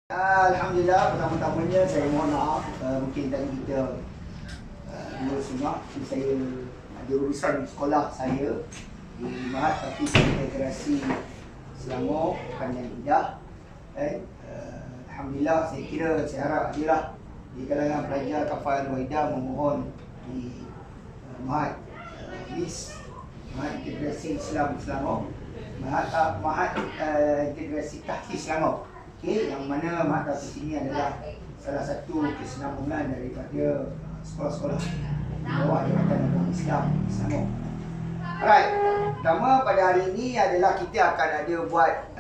Alhamdulillah, pertama-tamanya saya mohon maaf, mungkin tadi kita dua setengah, saya ada urusan sekolah saya di Mahat Hafiz Integrasi Selangor, Pekan Indah. Alhamdulillah, saya harap adalah di kalangan pelajar Kafal Al-Waidah memohon di Mahat Hafiz Mahat Integrasi Islam Selangor, Mahat Integrasi Tahfiz Selangor. Okay, yang mana Mahat Hafiz ini adalah salah satu kesinambungan daripada sekolah-sekolah di bawah Jabatan Agama Islam Selangor. Alright, pertama pada hari ini adalah kita akan ada buat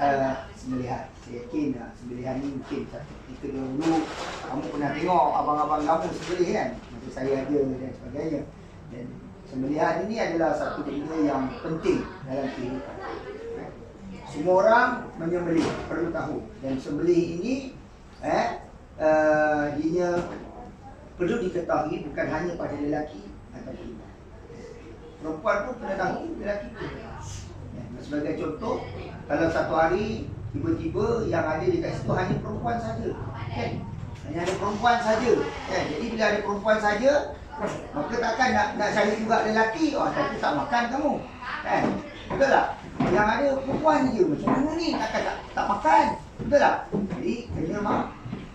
sembelihan. Saya yakin sembelihan ini mungkin ketika dulu kamu pernah tengok abang-abang kamu sembelih kan, macam saya ada dan sebagainya. Dan sembelihan ini adalah satu benda yang penting dalam kehidupan. Semua orang menyembelih, perlu tahu. Dan sembelih ini dia perlu diketahui bukan hanya pada lelaki atau perempuan. Perempuan pun kena tahu, lelaki pun. Sebagai contoh, kalau satu hari tiba-tiba yang ada dekat situ hanya perempuan saja, kan? Hanya ada perempuan saja, kan? Jadi bila ada perempuan saja, maka takkan nak cari juga lelaki, tapi tak makan kamu, kan? Betul tak? Yang ada perempuan je, macam mana ni, takkan tak makan, betul tak? Jadi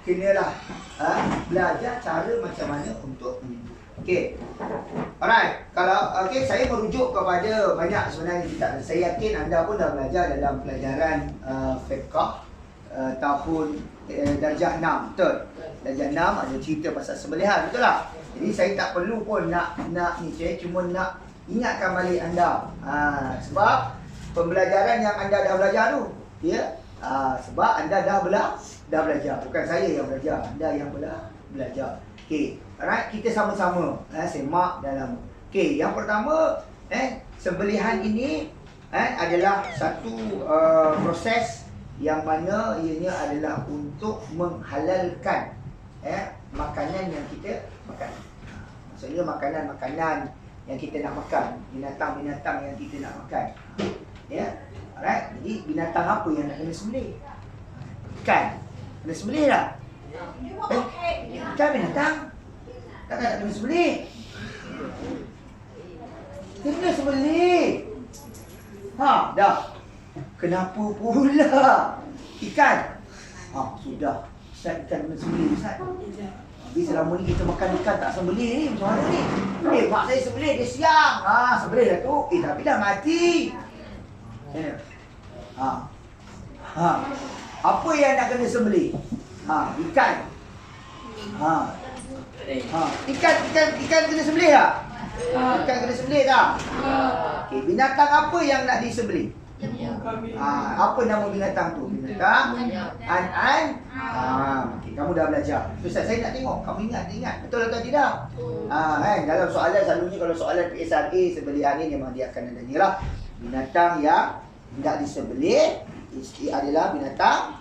kenalah belajar cara macam mana untuk menyebut. Okey. Alright, kalau saya merujuk kepada banyak sebenarnya kitab. Saya yakin anda pun dah belajar dalam pelajaran fiqh tahun darjah 6, betul? Darjah 6 ada cerita pasal sembelihan, betul tak? Jadi saya tak perlu pun nak ni, saya cuma nak ingatkan balik anda. Sebab pembelajaran yang anda dah belajar tu, ya. Sebab anda dah belajar, bukan saya yang belajar, anda yang belajar. Okey, alright, kita sama-sama semak dalam. Okey, yang pertama, sembelihan ini adalah satu proses yang mana ianya adalah untuk menghalalkan makanan yang kita makan. Maksudnya makanan-makanan yang kita nak makan, binatang-binatang yang kita nak makan. Ya, alright. Jadi binatang apa yang nak kena sembelih? Ikan. Kena sembelih tak? Ikan binatang. Takkan tak kena sembelih? Kena sembelih. Dah. Kenapa pula? Ikan. Sudah. Ustaz, ikan kena sembelih, Ustaz. Habis selama ni kita makan ikan tak sembelih ni, macam mana ni? Mak saya sembelih, dia siang. Sembelih dah tu. Tapi dah mati. Apa yang nak kena sembelih? Ikan. Ikan kena sembelih tak? Ikan kena sembelih tak? Okey, binatang apa yang nak disembelih? Apa nama binatang tu? Binatang an. Okay, kamu dah belajar. Ustaz, saya nak tengok kamu ingat betul atau tidak? Dalam soalan selalunya kalau soalan PSRA sembelihan ni memang dia akan ada ni lah. Binatang yang tidak disembelih adalah binatang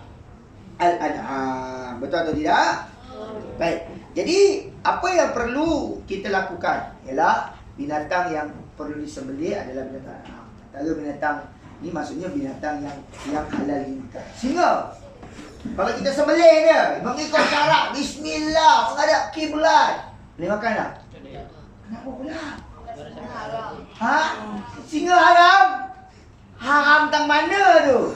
al-an'am. Betul atau tidak? Baik. Jadi apa yang perlu kita lakukan ialah binatang yang perlu disembelih adalah binatang al-an'am. Antara binatang ni maksudnya binatang yang halal dimakan. Singa. Kalau kita sembelih dia mengikut syarat bismillah menghadap kiblat, boleh makan tak? Kenapa pula? Singa haram? Haram tang mana tu?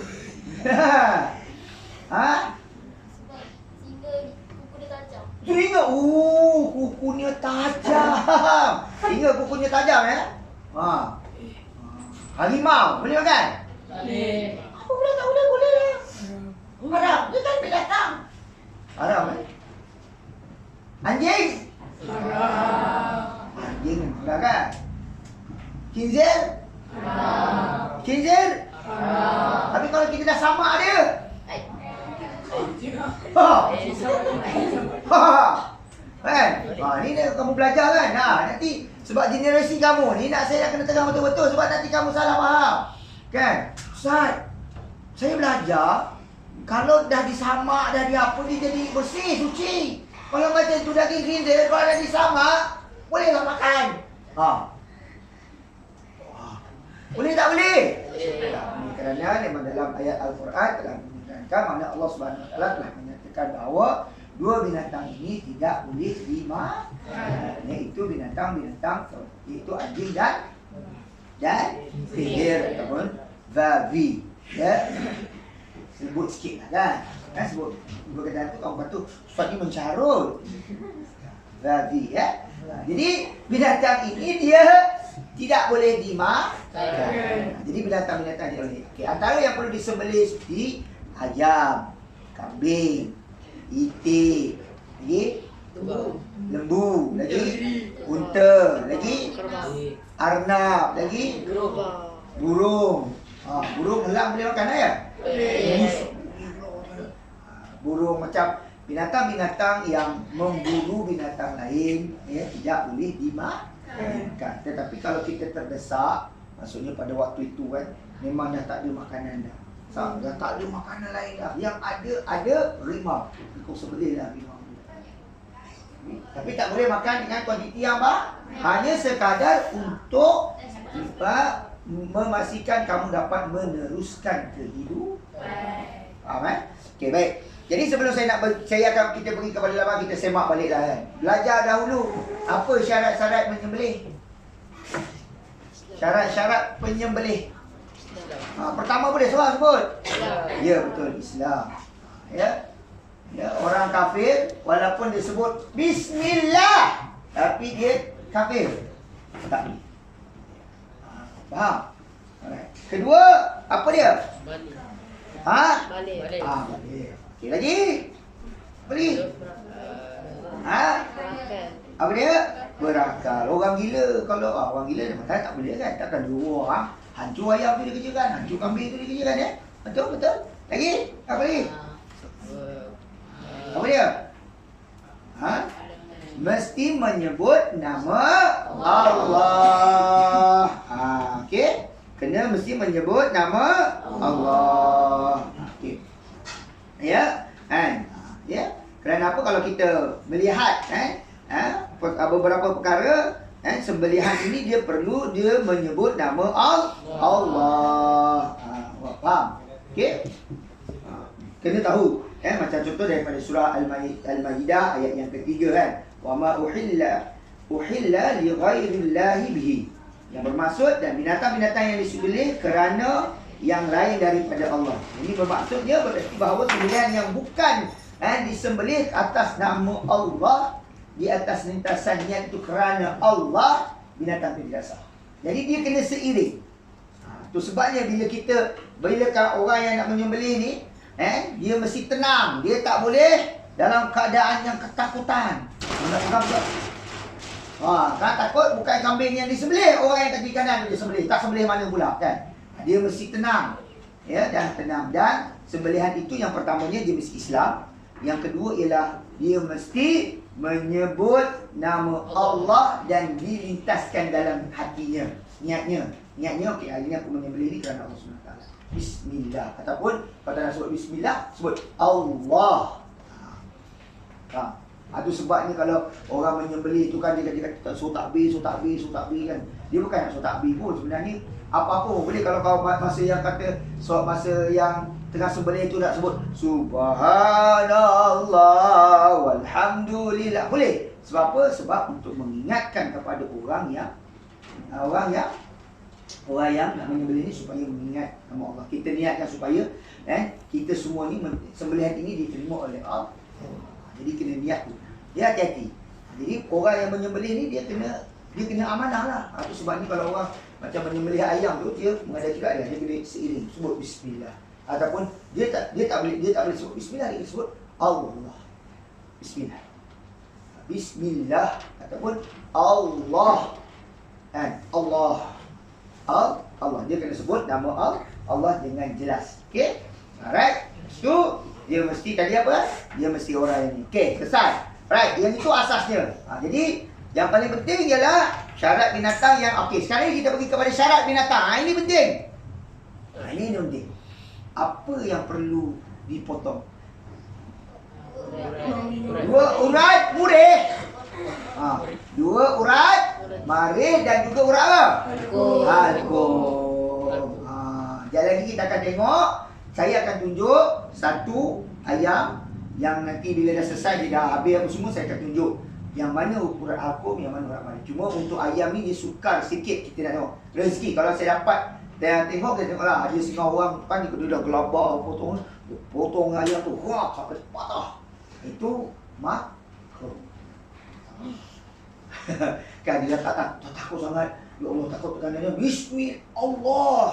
Singa kukunya tajam. Singa kukunya tajam Harimau boleh makan? Boleh. Apa pula tak boleh? Boleh lah. Haram. Dia kan binatang. Haram Anjing? Haram. Anjing enggak kan? Khinzir? Haram. Khinzir? Haram. Tapi kalau kita dah samak dia? Ni kamu belajar kan? Nanti sebab generasi kamu ni saya nak kena terang betul-betul sebab nanti kamu salah faham. Kan? Ustaz, saya belajar kalau dah disamak, dah diapa dia jadi bersih, suci. Kalau macam tu daging khinzir, kalau dah disamak, bolehlah makan. Boleh tak boleh? Kerana memang dalam ayat Al-Quran telah menerangkan mana Allah Subhanahu Wa Taala telah menyatakan menyatakan bahawa dua binatang ini tidak boleh dimakan. Iaitu binatang-binatang, iaitu anjing dan khinzir ataupun babi. Ya. Sebut sikit lah kan. Sebut berkaitan tu kamu kata Ustaz ni mencarut. Babi ya. Jadi binatang ini dia tidak boleh dimakan. Jadi binatang-binatang tidak boleh. Okey, antara yang perlu disembelih seperti ayam, kambing, itik, lagi lembu, lagi unta, lagi arnab, lagi burung. Burung elang boleh makan ya? Burung macam binatang-binatang yang memburu binatang lain ya, tidak boleh dimakan. Tetapi kalau kita terdesak, maksudnya pada waktu itu kan memang dah tak ada makanan dah. Dah tak ada makanan lain dah. Yang ada rimau. Kau sebelih lah rimau. Tapi tak boleh makan dengan kuantiti yang banyak. Hanya sekadar untuk memastikan kamu dapat meneruskan kehidupan. Faham eh? Okey, baik. Jadi sebelum kita pergi kepada laman, kita semak baliklah kan. Belajar dahulu apa syarat-syarat menyembelih. Syarat-syarat penyembelih. Pertama boleh seorang sebut? Ya, betul, Islam. Ya. Orang kafir walaupun dia sebut bismillah tapi dia kafir. Tak boleh. Faham? Alright. Kedua, apa dia? Balik. Balik. Okey, lagi? Apa lagi? Apa dia? Berakal. Orang gila, kalau orang gila dia tak boleh kan? Takkan dua orang hancur ayam tu dia kerjakan, hancur kambing tu dia kerjakan ya? Betul? Lagi? Apa lagi? Apa dia? Mesti menyebut nama Allah. Okey. Kena mesti menyebut nama Allah. Okey. Ya. Ya. Kerana apa kalau kita melihat beberapa perkara sembelihan ini dia perlu dia menyebut nama Allah. Faham? Okey. Kena tahu macam contoh daripada surah Al-Maidah ayat yang ketiga kan. Wa ma uhilla li ghairillahi bihi. Yang bermaksud dan binatang-binatang yang disembelih kerana yang lain daripada Allah. Ini bermaksudnya berarti bahawa sembelihan yang bukan disembelih atas nama Allah, di atas lintasan niat itu kerana Allah, binatang itu tidak sah. Jadi dia kena seiring. Itu sebabnya bila orang yang nak menyembelih ni dia mesti tenang. Dia tak boleh dalam keadaan yang ketakutan. Kan takut bukan kambing yang disembelih, orang yang kaki kanan dia sembelih. Tak sembelih mana pula kan. Dia mesti tenang. Ya, dan tenang. Dan sembelihan itu yang pertamanya dia mesti Islam. Yang kedua ialah dia mesti menyebut nama Allah dan dilintaskan dalam hatinya. Niatnya okey, hari ni aku menyembelih ni kerana Allah SWT. Bismillah. Ataupun kalau tak nak sebut Bismillah, sebut Allah. Itu sebabnya kalau orang menyembelih tu kan dia kata so takbir kan. Dia bukan nak so takbir pun sebenarnya. Apa-apa boleh kalau kau masa yang kata masa yang tengah sembelih tu nak sebut Subhanallah walhamdulillah. Boleh. Sebab apa? Sebab untuk mengingatkan kepada orang yang nak menyembelih ni supaya mengingat nama Allah. Kita niatkan supaya kita semua ni sembelihan ini diterima oleh Allah. Jadi kena niat tu. Dia hati-hati. Jadi orang yang menyembelih ni dia kena amanah lah. Itu sebab ni kalau orang macam menyembelih ayam tu dia mengada juga dia kena seiring sebut bismillah. Ataupun dia tak boleh sebut bismillah, dia sebut Allah. Bismillah. Bismillah ataupun Allah. Allah. Dia kena sebut nama Allah dengan jelas. Okey? Alright. Itu dia mesti tadi apa? Dia mesti orang yang ni. Okey, selesai. Right, yang itu asasnya. Jadi yang paling penting ialah syarat binatang yang okey. Sekarang kita pergi kepada syarat binatang. Ini penting. Ini penting. Apa yang perlu dipotong? Dua urat murih. Dua urat marih dan juga urat apa? Halkum. Sekali lagi kita akan tengok. Saya akan tunjuk satu ayam, Yang nanti bila dah selesai, dia dah habis apa semua, saya akan tunjuk yang mana urat halkum, yang mana urat maring. Cuma untuk ayam ni dia sukar sikit kita nak tengok. Rezeki kalau saya dapat, saya tengok, saya tengoklah ada setengah orang kan dia dah gelabah potong ayam tu, wah, sampai patah. Itu makruh. Kan dia tak takut sangat. Ya Allah, takut tekanannya.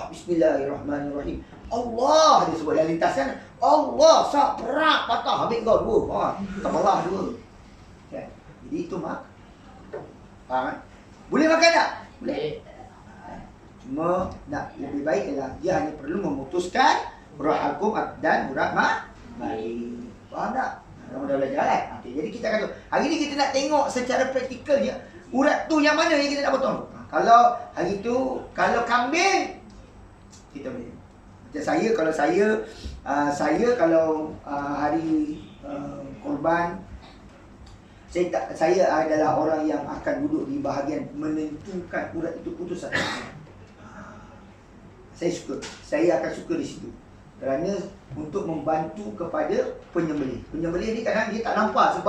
Bismillahirrahmanirrahim. Allah dia sebut dalam lintas kan. Allah sak perak patah habis kau dua. Terbelah dua. Okay. Jadi itu faham kan? Boleh makan tak? Boleh. Cuma nak lebih baik ialah dia hanya perlu memutuskan urat halkum dan urat maring. Faham tak? Kamu dah belajar kan? Okay. Jadi kita kata hari ni kita nak tengok secara praktikal je urat tu yang mana yang kita nak potong. Kalau hari tu, kalau kambing kita boleh. Macam saya kalau hari korban, saya adalah orang yang akan duduk di bahagian menentukan urat itu putus atau tidak. Saya akan suka di situ. Kerana untuk membantu kepada penyembelih. Penyembelih ni kadang dia tak nampak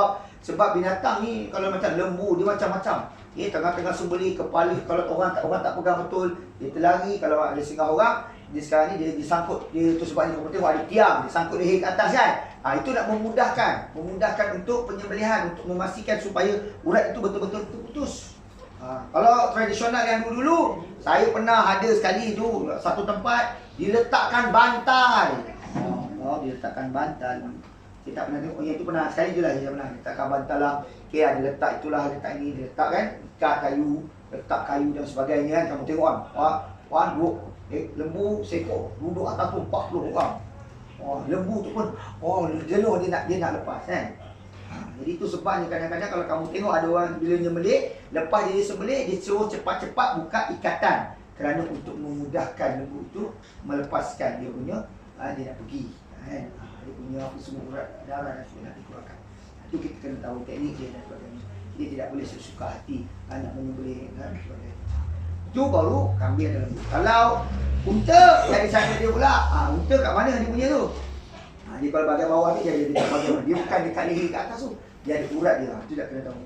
sebab binatang ni kalau macam lembu dia macam-macam. Tengah-tengah sembelih kepala, kalau orang tak pegang betul, dia terlari. Kalau ada setengah orang, dia sekarang ni dia disangkut, dia tu sebabnya kamu tengok ada tiang, dia sangkut leher ke atas kan. Itu nak memudahkan untuk penyembelihan, untuk memastikan supaya urat itu betul-betul terputus. Kalau tradisional yang dulu, saya pernah ada sekali tu satu tempat diletakkan bantal. Diletakkan bantal. Saya tak pernah tengok yang itu, pernah sekali je lah saya pernah letakkan bantal lah. Okay, ada letak itulah, letak ini, dia letak kan, ikat kayu, letak kayu dan sebagainya kan. Kamu tengok kan, duduk, lembu seekor, duduk atas tu 40 orang. Lembu tu pun, jenuh dia nak lepas kan. Jadi itu sebabnya kadang-kadang kalau kamu tengok ada orang bila nyembelih, lepas dia sembelih, dia suruh cepat-cepat buka ikatan. Kerana untuk memudahkan lembu itu melepaskan dia punya, dia nak pergi kan. Dia punya apa semua urat darah dan semua nak dikeluarkan. Itu kita kena tahu teknik dia dan sebagainya. Dia tidak boleh sesuka hati nak menyembelih dan sebagainya. Itu baru kambing ada lembu. Kalau unta, dari sana dia pula, unta kat mana dia punya tu? Dia kalau bahagian bawah ni dia dekat bahagian mana. Dia bukan dekat leher kat atas tu. Dia ada urat dia. Itu tak kena tahu.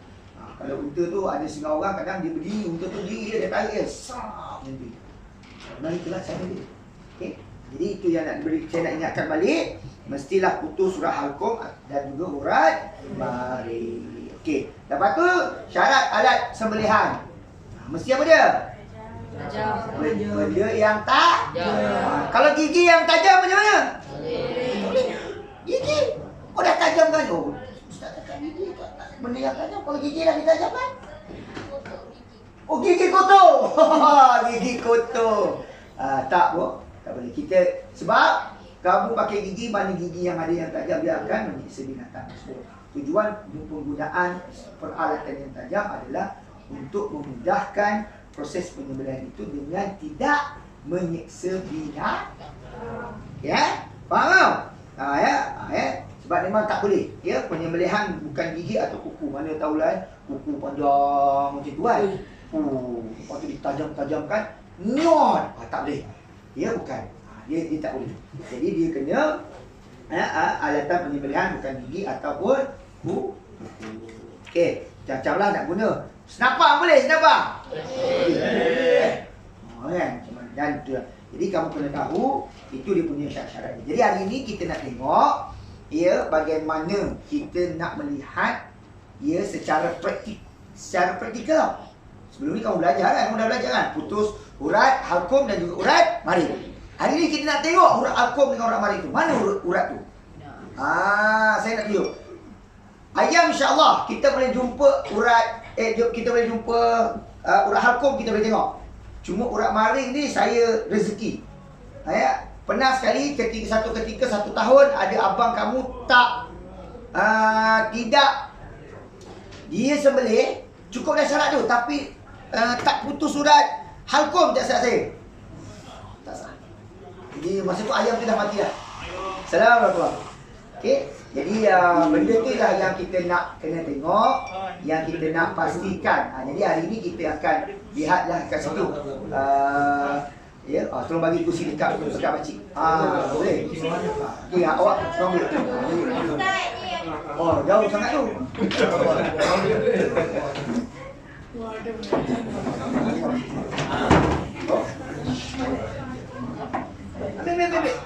Kalau unta tu ada setengah orang kadang dia berdiri, unta tu diri dia tarik dia. Sap nanti. Nah itulah cara dia. Okey. Jadi itu yang saya nak ingatkan balik. Mestilah putus urat halkum dan juga urat maring. Okey. Lepas tu syarat alat sembelihan. Mesti apa dia? Tajam. Benda yang tajam. Kalau gigi yang tajam macam mana? Gigi. Dah tajam kan? Ustaz cakap gigi benda yang tajam. Kalau gigi dah ditajamkan? Gigi kotor. Gigi kotor. Tak bro. Tak boleh. Sebab kamu pakai gigi, mana gigi yang ada yang tajam, dia akan menyiksa binatang tersebut. Tujuan penggunaan peralatan yang tajam adalah untuk memudahkan proses penyembelihan itu dengan tidak menyiksa binatang. Ya? Faham? Sebab memang tak boleh. Ya, penyembelihan bukan gigi atau kuku. Mana tahulah kuku panjang macam tu kan. Lepas tu ditajam-tajamkan. Nyot. Tak boleh. Ya, bukan. Dia tak boleh. Jadi dia kena alatan penyembelihan bukan gigi ataupun kuku. Okey, macam-macamlah nak guna. Senapang boleh, senapang? Kan? Dan tu lah. Jadi kamu kena tahu itu dia punya syarat-syarat. Jadi hari ini kita nak tengok bagaimana kita nak melihat secara praktikal. Sebelum ni kamu belajar kan? Kamu dah belajar kan? Putus urat halkum dan juga urat maring. Hari ni kita nak tengok urat halkum dengan urat maring tu. Mana urat tu? Saya nak tunjuk. Ayam insya-Allah kita boleh jumpa urat kita boleh jumpa urat halkum, kita boleh tengok. Cuma urat maring ni saya rezeki. Pernah sekali satu tahun ada abang kamu tidak dia sembelih cukup dah syarat tu, tapi tak putus urat halkum, tak salah saya. Tak salah. Jadi masa tu ayam tu dah mati dah. Assalamualaikum. Okey. Jadi benda tu lah yang kita nak kena tengok, yang kita nak pastikan. Jadi hari ni kita akan lihatlah kat situ. Tolong bagi kursi dekat pakcik. Boleh. Okey, awak tolong ambil. Oh, jauh sangat tu. Ambil.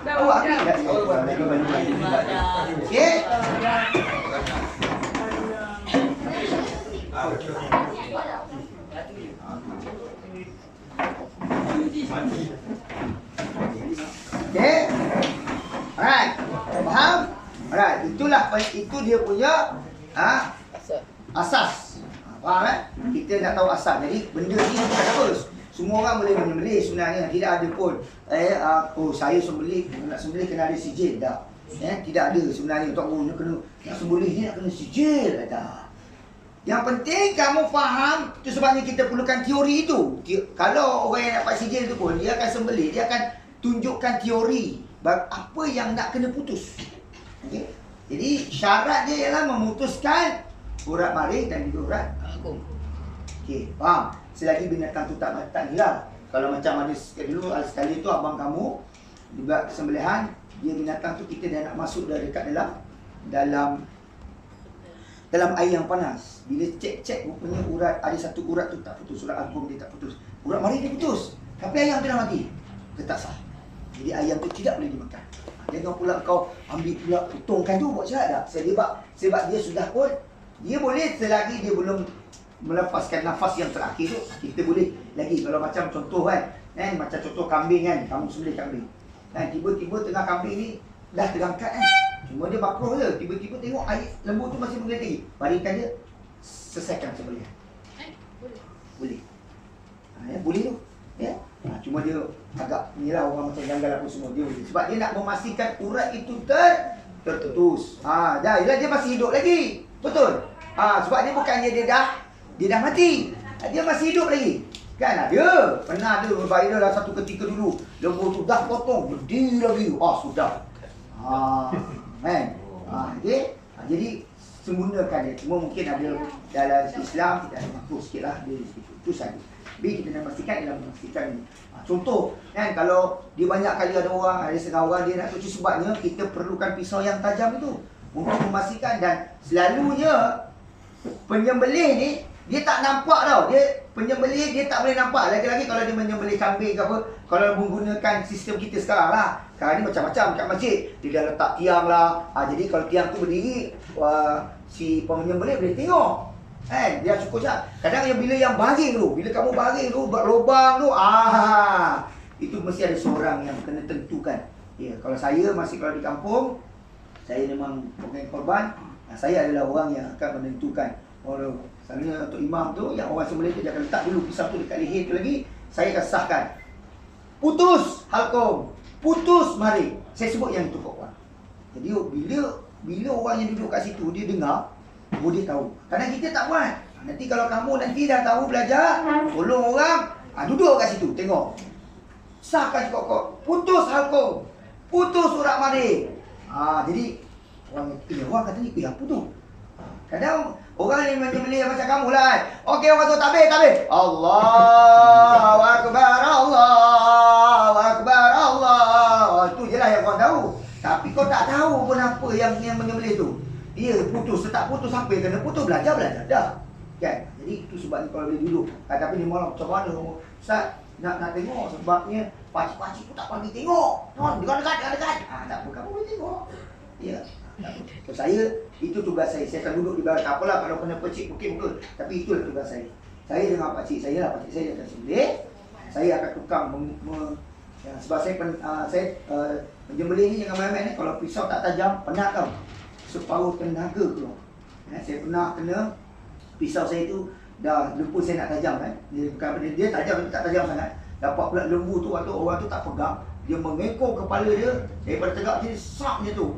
Awak ambil. Okey. Okey. Alright. Faham? Alright, itu dia punya asas. Faham Kita nak tahu asas. Jadi benda ni bukan apa. Semua orang boleh menyembelih sebenarnya. Tidak ada pun saya nak sembelih kena ada sijil. Tak. Tidak ada sebenarnya untuk nak sembelih ni nak kena sijil. Tak. Yang penting kamu faham. Itu sebabnya kita perlukan teori itu. Kalau orang yang dapat sijil tu pun, dia akan sembelih, dia akan tunjukkan teori apa yang nak kena putus. Okay? Jadi syarat dia ialah memutuskan urat maring dan juga urat hukum. Okey, faham? Selagi binatang tu tak hilang. Kalau macam ada sekali tu abang kamu juga sembelihan, dia binatang tu kita dah nak masuk dah dekat dalam air yang panas. Bila cek rupanya urat, ada satu urat tu tak putus, urat hukum dia tak putus. Urat maring dia putus. Tapi ayam tu dah mati. Dia tak sah. Jadi ayam tu tidak boleh dimakan. Jangan pula kau ambil pula potongkan tu buat syarat tak? Sebab dia sudah pun, dia boleh selagi dia belum melepaskan nafas yang terakhir tu, kita boleh lagi. Kalau macam contoh macam contoh kambing kamu sembelih kambing. Tiba-tiba tengah kambing ni dah terangkat cuma dia makruh je. Tiba-tiba tengok air lembu tu masih menggeletik. Baringkan dia, selesaikan sembelihan. Boleh. Boleh tu. Cuma dia agak inilah orang macam janggal apa semua dia boleh. Sebab dia nak memastikan urat itu terputus. Dia masih hidup lagi. Betul. Sebab dia bukannya dia dah mati. Dia masih hidup lagi. Kan ada. Pernah ada viral lah satu ketika dulu. Lembu tu dah potong, berdiri lagi. Sudah. Okay. Jadi sempurnakan dia. Cuma mungkin ada dalam Islam tidak ada makruh sikit lah. Itu saja. Tapi kita nak pastikan ialah memastikan ini. Contoh kalau dia banyak kali ada setengah orang dia nak cuci, sebabnya kita perlukan pisau yang tajam itu untuk memastikan. Dan selalunya penyembelih ni dia tak nampak tau. Penyembelih dia tak boleh nampak. Lagi-lagi kalau dia menyembelih kambing ke apa, kalau menggunakan sistem kita sekarang lah. Sekarang ni macam-macam kat masjid. Dia dah letak tiang lah. Jadi kalau tiang tu berdiri, si penyembelih boleh tengok. Dia cukup je. Kadang bila yang baring tu, bila kamu baring tu, buat lubang tu, itu mesti ada seorang yang kena tentukan. Kalau saya masih kalau di kampung, saya memang bukan korban. Saya adalah orang yang akan menentukan. Selalunya untuk imam tu, yang orang sembelih tu, dia akan letak dulu pisau tu dekat leher tu lagi. Saya akan sahkan. Putus halqum, putus maring. Saya sebut yang itu korban. Jadi bila orang yang duduk kat situ, dia dengar, dia tahu. Kerana kita tak buat. Nanti kalau kamu nanti dah tahu belajar, tolong orang, duduk kat situ, tengok. Sahkan cukup. Putus halqum, putus urat maring. Jadi orang katanya, apa tu? Kadang orang yang menyembelih macam kamu lah. Okey, orang tu takbir. Allahu Akbar, Allahu Akbar, Allah. Itu je lah yang kau tahu. Tapi kau tak tahu pun apa yang menyembelih tu. Dia putus, tak putus, sampai kena putus, belajar dah. Kan? Jadi itu sebabnya kalau dia duduk. Tapi dia malam macam mana? Ustaz, nak tengok sebabnya pakcik-pakcik tu tak panggil tengok. Dia dekat. Tak apa, kamu boleh tengok. Ya. So, saya, itu tugas saya. Saya akan duduk di bawah. Tak apalah kalau kena pecik mungkin betul. Tapi itulah tugas saya. Saya dengan pakcik saya lah. Pakcik saya akan sembelih. Saya akan tukang sebab saya menyembelih ni jangan main-main ni. Kalau pisau tak tajam, penat tau. Separuh tenaga keluar. Saya pernah kena pisau saya tu dah lembu saya nak tajam Dia tajam tapi tak tajam sangat. Dapat pula lembu tu waktu orang tu tak pegang, dia mengekor kepala dia daripada tegak jadi sak je tu.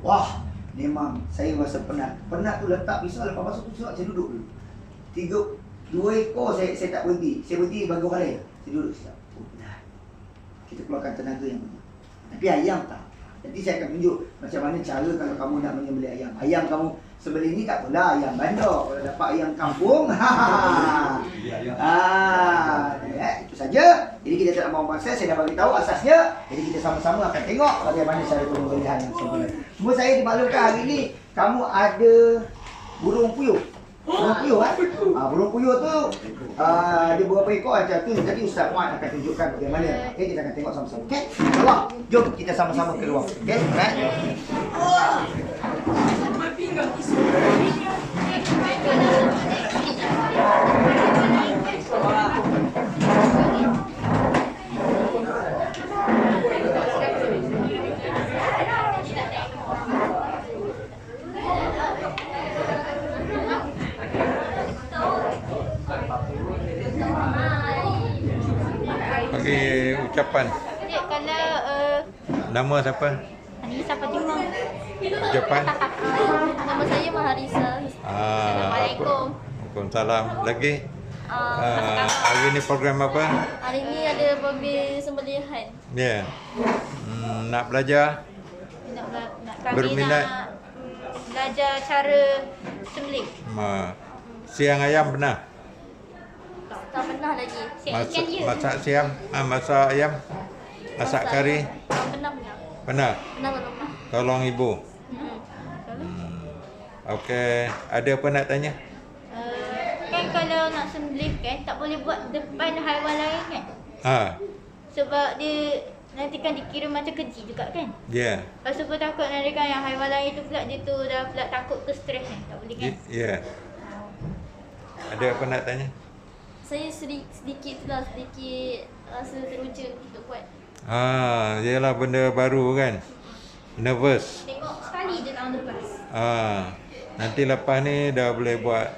Memang saya rasa penat. Penat tu letak pisau, lepas masuk tu saya duduk dulu. 2 ekor saya tak berhenti. Saya berhenti bagi orang lain. Saya duduk siap. Penat. Kita keluarkan tenaga yang banyak. Tapi ayam tak. Nanti saya akan tunjuk macam mana cara kalau kamu nak menyembelih ayam. Ayam kamu sembelih ni tak apalah, ayam bandar. Kalau dapat ayam kampung, itu saja. Jadi kita tak mau bahasa, saya dah bagi tahu asasnya. Jadi kita sama-sama akan tengok bagaimana cara penyembelihan yang sebenar. Cuma saya dimaklumkan hari ni kamu ada burung puyuh. Burung puyuh kan? Burung puyuh tu ada beberapa ekor macam tu. Jadi Ustaz Muad akan tunjukkan bagaimana. Okey, kita akan tengok sama-sama. Okey? Keluar. Jom kita sama-sama keluar. Okey? Right? Bagi ucapan. Cik, kalau Nama siapa? Anissa Fatimah. Ucapan? Nama saya Maharisa. Assalamualaikum. Waalaikumsalam. Lagi? Hari ni program apa? Hari ni ada mobil sembelihan. Ya. Nak belajar? Kami Berminat? nak belajar cara sembelih. Siang ayam pernah? Tak pernah lagi. Siap ikan je. Masak siang? Masak ayam? Masak kari? Pernah. Pernah? Pernah. Tolong ibu. Okey. Ada apa nak tanya? Kan kalau nak sembelih kan tak boleh buat depan haiwan lain kan? Sebab dia nanti kan dikira macam keji juga kan? Ya. Lepas tu pun takut nanti kan yang haiwan lain tu pula dia tu dah pula takut ke stres kan? Tak boleh kan? Ya. Ada apa nak tanya? Saya sedikit rasa teruja untuk buat. Yalah benda baru kan. Nervous. Tengok sekali je tahun lepas. Nanti lepas ni dah boleh buat.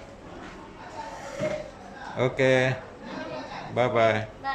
Okey. Bye bye. Bye.